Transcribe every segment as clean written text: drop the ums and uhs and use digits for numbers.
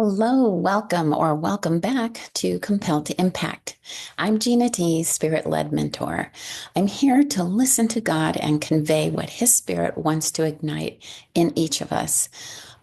Hello, welcome or welcome back to Compelled to Impact. I'm Gina T, Spirit-led mentor. I'm here to listen to God and convey what His Spirit wants to ignite in each of us,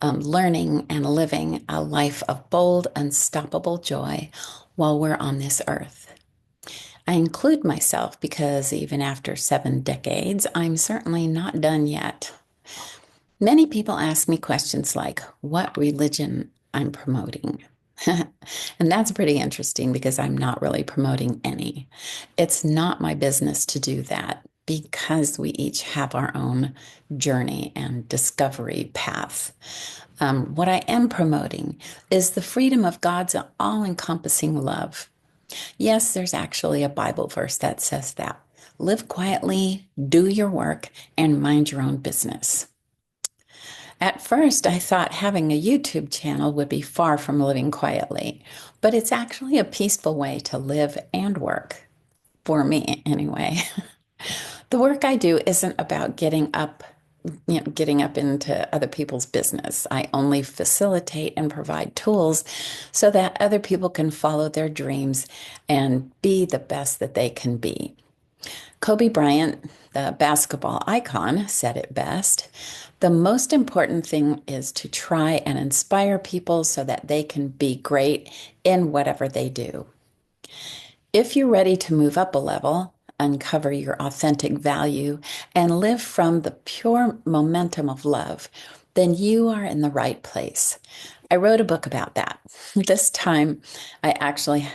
learning and living a life of bold, unstoppable joy while we're on this earth. I include myself because even after 7 decades, I'm certainly not done yet. Many people ask me questions like what religion I'm promoting. And that's pretty interesting because I'm not really promoting any. It's not my business to do that because we each have our own journey and discovery path. What I am promoting is the freedom of God's all encompassing love. Yes, there's actually a Bible verse that says that. Live quietly, do your work, and mind your own business. At first, I thought having a YouTube channel would be far from living quietly, but it's actually a peaceful way to live and work, for me anyway. The work I do isn't about getting up into other people's business. I only facilitate and provide tools so that other people can follow their dreams and be the best that they can be. Kobe Bryant, the basketball icon, said it best. The most important thing is to try and inspire people so that they can be great in whatever they do. If you're ready to move up a level, uncover your authentic value, and live from the pure momentum of love, then you are in the right place. I wrote a book about that. This time, I actually,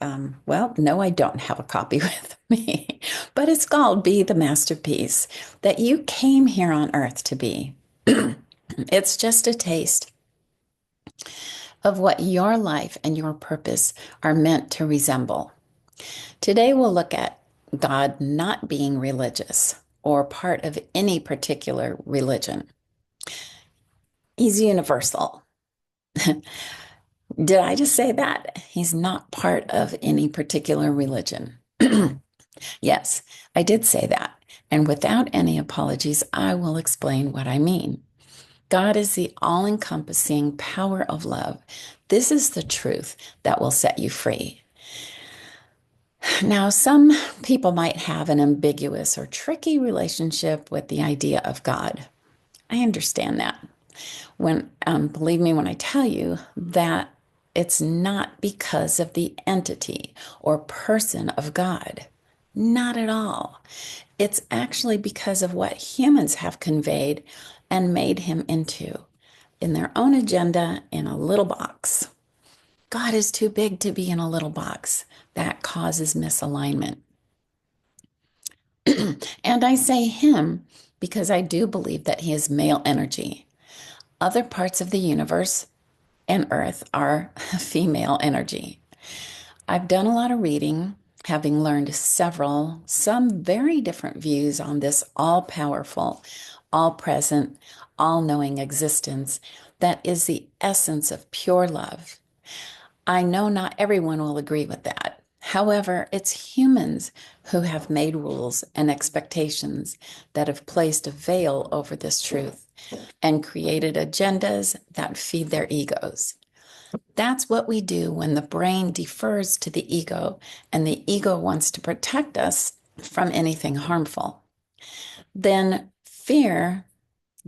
no, I don't have a copy with me, but it's called Be the Masterpiece that you came here on earth to be. It's just a taste of what your life and your purpose are meant to resemble. Today, we'll look at God not being religious or part of any particular religion. He's universal. Did I just say that? He's not part of any particular religion. Yes, I did say that. And without any apologies, I will explain what I mean. God is the all encompassing power of love. This is the truth that will set you free. Now, some people might have an ambiguous or tricky relationship with the idea of God. I understand that. Believe me when I tell you that it's not because of the entity or person of God. Not at all. It's actually because of what humans have conveyed and made him into in their own agenda in a little box. God is too big to be in a little box. That causes misalignment. And I say him because I do believe that he is male energy. Other parts of the universe and earth are female energy. I've done a lot of reading, having learned some very different views on this all powerful, all present, all knowing existence that is the essence of pure love. I know not everyone will agree with that. However, it's humans who have made rules and expectations that have placed a veil over this truth and created agendas that feed their egos. That's what we do when the brain defers to the ego and the ego wants to protect us from anything harmful. Then fear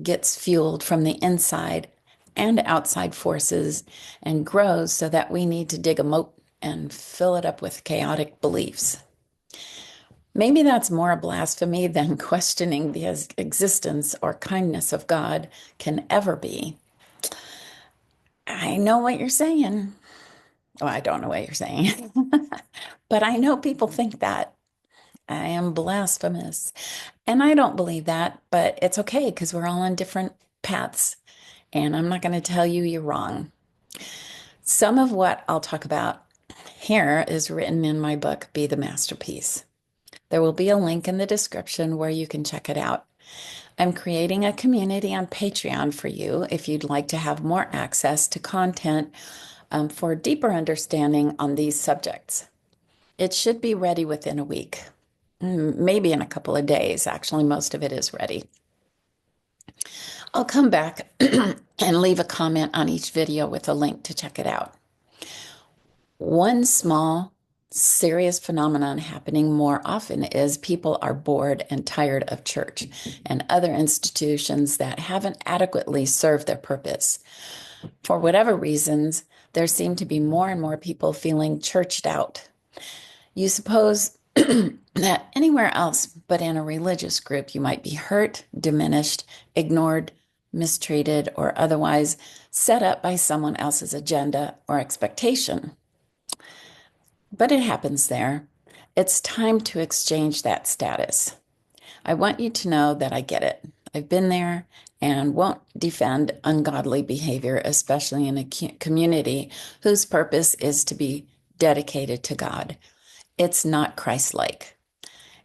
gets fueled from the inside and outside forces and grows so that we need to dig a moat and fill it up with chaotic beliefs. Maybe that's more blasphemy than questioning the existence or kindness of God can ever be. I know what you're saying. Well, I don't know what you're saying, but I know people think that I am blasphemous. And I don't believe that, but it's okay because we're all on different paths. And I'm not going to tell you you're wrong. Some of what I'll talk about here is written in my book, Be the Masterpiece. There will be a link in the description where you can check it out. I'm creating a community on Patreon for you if you'd like to have more access to content for deeper understanding on these subjects. It should be ready within a week, maybe in a couple of days. Actually, most of it is ready. I'll come back and leave a comment on each video with a link to check it out. One small, serious phenomenon happening more often is people are bored and tired of church and other institutions that haven't adequately served their purpose. For whatever reasons, there seem to be more and more people feeling churched out. You suppose that anywhere else but in a religious group, you might be hurt, diminished, ignored, mistreated, or otherwise set up by someone else's agenda or expectation. But it happens there. It's time to exchange that status. I want you to know that I get it. I've been there and won't defend ungodly behavior, especially in a community whose purpose is to be dedicated to God. It's not Christ-like.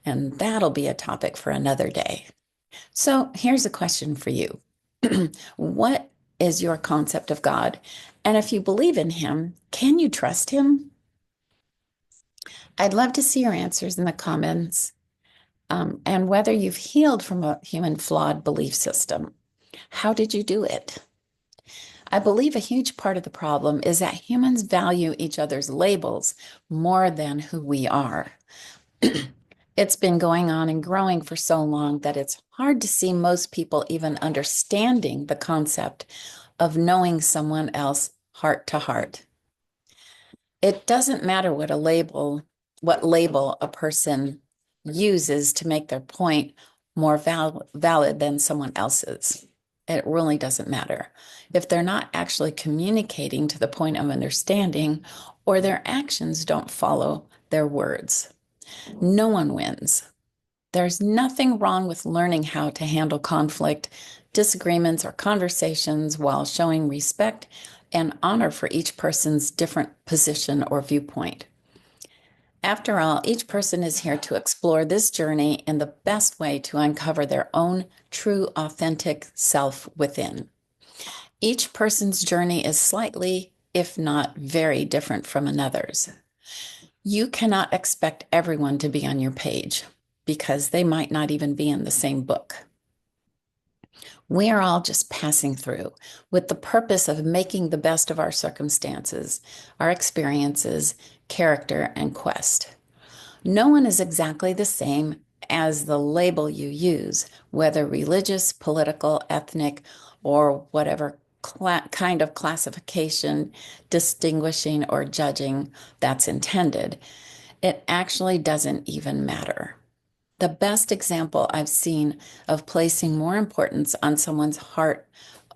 And that'll be a topic for another day. So here's a question for you. What is your concept of God? And if you believe in him, can you trust him? I'd love to see your answers in the comments, and whether you've healed from a human flawed belief system. How did you do it? I believe a huge part of the problem is that humans value each other's labels more than who we are. It's been going on and growing for so long that it's hard to see most people even understanding the concept of knowing someone else heart to heart. It doesn't matter what label a person uses to make their point more valid than someone else's. It really doesn't matter. If they're not actually communicating to the point of understanding, or their actions don't follow their words, no one wins. There's nothing wrong with learning how to handle conflict, disagreements, or conversations while showing respect and honor for each person's different position or viewpoint. After all, each person is here to explore this journey in the best way to uncover their own true, authentic self within. Each person's journey is slightly, if not very different from another's. You cannot expect everyone to be on your page because they might not even be in the same book. We are all just passing through with the purpose of making the best of our circumstances, our experiences, character, and quest. No one is exactly the same as the label you use, whether religious, political, ethnic, or whatever kind of classification, distinguishing, or judging that's intended. It actually doesn't even matter. The best example I've seen of placing more importance on someone's heart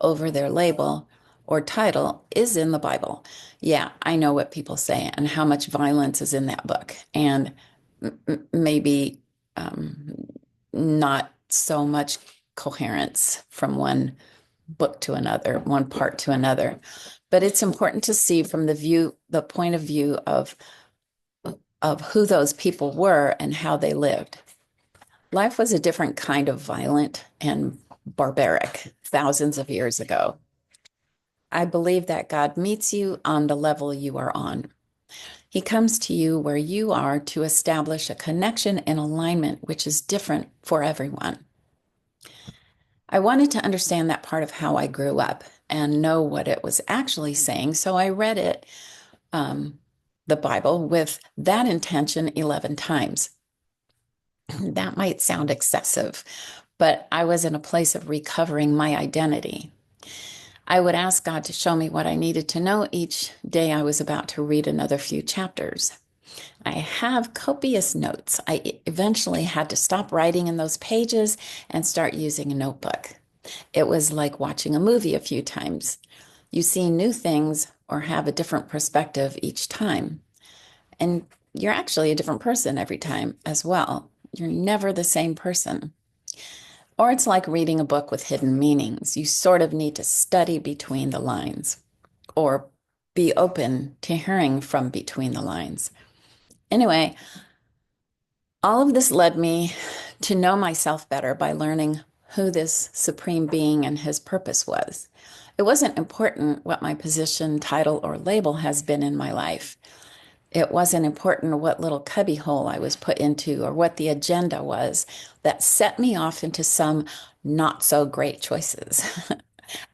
over their label or title is in the Bible. Yeah, I know what people say and how much violence is in that book, and maybe not so much coherence from one book to another, one part to another. But it's important to see from the point of view of who those people were and how they lived. Life was a different kind of violent and barbaric thousands of years ago. I believe that God meets you on the level you are on. He comes to you where you are to establish a connection and alignment which is different for everyone. I wanted to understand that part of how I grew up and know what it was actually saying, so I read it, the Bible, with that intention 11 times. That might sound excessive, but I was in a place of recovering my identity. I would ask God to show me what I needed to know each day I was about to read another few chapters. I have copious notes. I eventually had to stop writing in those pages and start using a notebook. It was like watching a movie a few times. You see new things or have a different perspective each time. And you're actually a different person every time as well. You're never the same person. Or it's like reading a book with hidden meanings. You sort of need to study between the lines or be open to hearing from between the lines. Anyway, all of this led me to know myself better by learning who this supreme being and his purpose was. It wasn't important what my position, title, or label has been in my life. It wasn't important what little cubbyhole I was put into or what the agenda was that set me off into some not so great choices.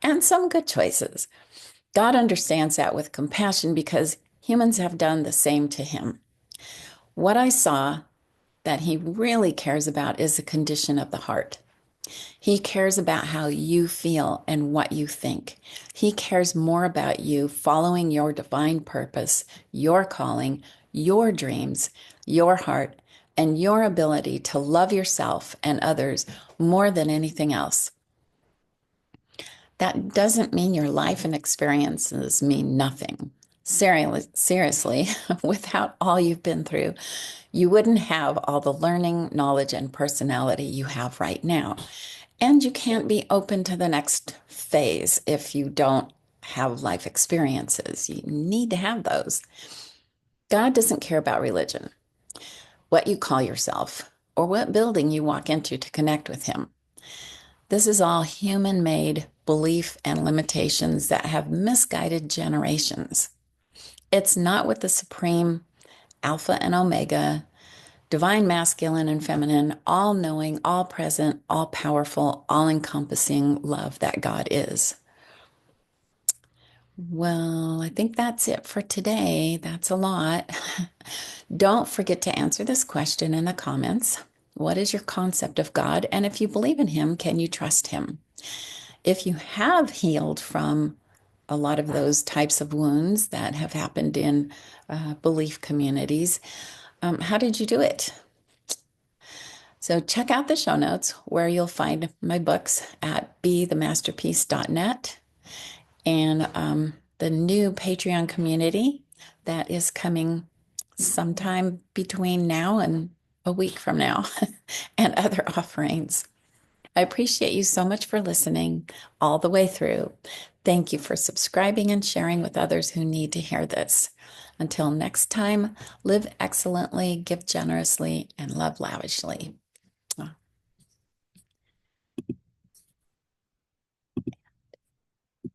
and some good choices. God understands that with compassion because humans have done the same to him. What I saw that he really cares about is the condition of the heart. He cares about how you feel and what you think. He cares more about you following your divine purpose, your calling, your dreams, your heart, and your ability to love yourself and others more than anything else. That doesn't mean your life and experiences mean nothing. Seriously, without all you've been through, you wouldn't have all the learning, knowledge, and personality you have right now. And you can't be open to the next phase if you don't have life experiences. You need to have those. God doesn't care about religion, what you call yourself, or what building you walk into to connect with Him. This is all human made belief and limitations that have misguided generations. It's not what the supreme Alpha and Omega, divine masculine and feminine, all knowing, all present, all powerful, all encompassing love that God is. Well, I think that's it for today. That's a lot. Don't forget to answer this question in the comments. What is your concept of God? And if you believe in Him, can you trust Him? If you have healed from a lot of those types of wounds that have happened in belief communities, how did you do it? So check out the show notes where you'll find my books at bethemasterpiece.net and the new Patreon community that is coming sometime between now and a week from now and other offerings. I appreciate you so much for listening all the way through. Thank you for subscribing and sharing with others who need to hear this. Until next time, live excellently, give generously, and love lavishly.